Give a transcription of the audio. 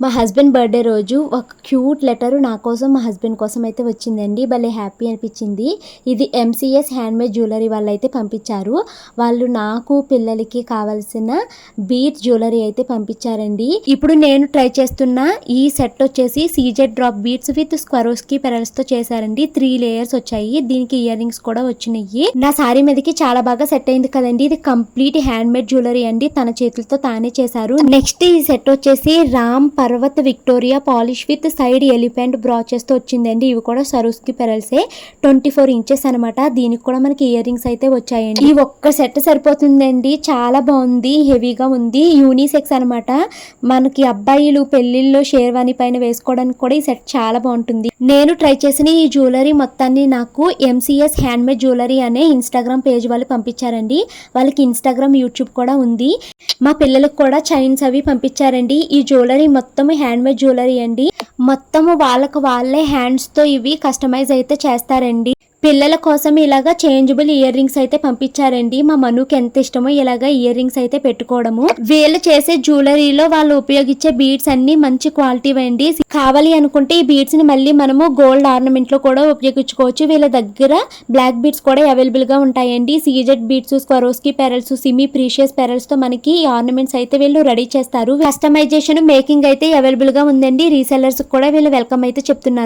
మా husband birthday రోజు ఒక క్యూట్ లెటర్ నా కోసం మా హస్బెండ్ కోసం అయితే వచ్చిందండి. భలే హ్యాపీ అనిపించింది. ఇది ఎంసీఎస్ హ్యాండ్మేడ్ జ్యువెలరీ వాళ్ళు అయితే పంపించారు. వాళ్ళు నాకు పిల్లలకి కావాల్సిన బీట్ జ్యువెలరీ అయితే పంపించారండి. ఇప్పుడు నేను ట్రై చేస్తున్న ఈ సెట్ వచ్చేసి CZ drop beads with Swarovski pearls తో చేశారండి. 3 లేయర్స్ వచ్చాయి. దీనికి ఇయర్ రింగ్స్ కూడా వచ్చినాయి. నా సారీ మీదకి చాలా బాగా సెట్ అయింది కదండి. ఇది కంప్లీట్ హ్యాండ్మేడ్ జ్యువెలరీ అండి. తన చేతులతో తానే చేశారు. నెక్స్ట్ ఈ సెట్ వచ్చేసి Ram Parvat Victoria polish with side elephant brooches తో వచ్చిందండి. ఇవి కూడా సరూస్కి పెరల్సే 24 ఇంచెస్ అనమాట. దీనికి కూడా మనకి ఇయర్ రింగ్స్ అయితే వచ్చాయండి. ఈ ఒక్క సెట్ సరిపోతుందండి. చాలా బాగుంది, హెవీగా ఉంది, యూనిసెక్స్ అనమాట. మనకి అబ్బాయిలు పెళ్లిల్లో షేర్వాణి పైన వేసుకోవడానికి కూడా ఈ సెట్ చాలా బాగుంటుంది. నేను ట్రై చేసిన ఈ జ్యువెలరీ మొత్తాన్ని నాకు ఎంసీఎస్ హ్యాండ్మేడ్ జ్యువెలరీ అనే ఇన్స్టాగ్రామ్ పేజ్ వాళ్ళు పంపించారండి. వాళ్ళకి ఇన్స్టాగ్రామ్ యూట్యూబ్ కూడా ఉంది. మా పిల్లలకు కూడా చైన్స్ అవి పంపించారండి. ఈ జ్యువెలరీ మొత్తం హ్యాండ్మేడ్ జ్యువెలరీ అండి. మొత్తము వాళ్ళే హ్యాండ్స్ తో ఇవి కస్టమైజ్ అయితే చేస్తారండి. పిల్లల కోసం ఇలాగా చేంజబుల్ ఇయర్ రింగ్స్ అయితే పంపించారండి. మా మనుకి ఎంత ఇష్టమో ఇలాగా ఇయర్ రింగ్స్ అయితే పెట్టుకోవడము. వీళ్ళు చేసే జ్యువెలరీలో వాళ్ళు ఉపయోగించే బీడ్స్ అన్ని మంచి క్వాలిటీ అండి. కావాలి అనుకుంటే ఈ బీడ్స్ ని మళ్ళీ మనము గోల్డ్ ఆర్నమెంట్ లో కూడా ఉపయోగించుకోవచ్చు. వీళ్ళ దగ్గర బ్లాక్ బీడ్స్ కూడా అవైలబుల్ గా ఉంటాయండి. CZ beads, Swarovski pearls, semi precious pearls తో మనకి ఈ ఆర్నమెంట్స్ అయితే వీళ్ళు రెడీ చేస్తారు. కస్టమైజేషన్ మేకింగ్ అయితే అవైలబుల్ గా ఉందండి. రీసెల్లర్స్ కూడా వీళ్ళు వెల్కమ్ అయితే చెప్తున్నారు.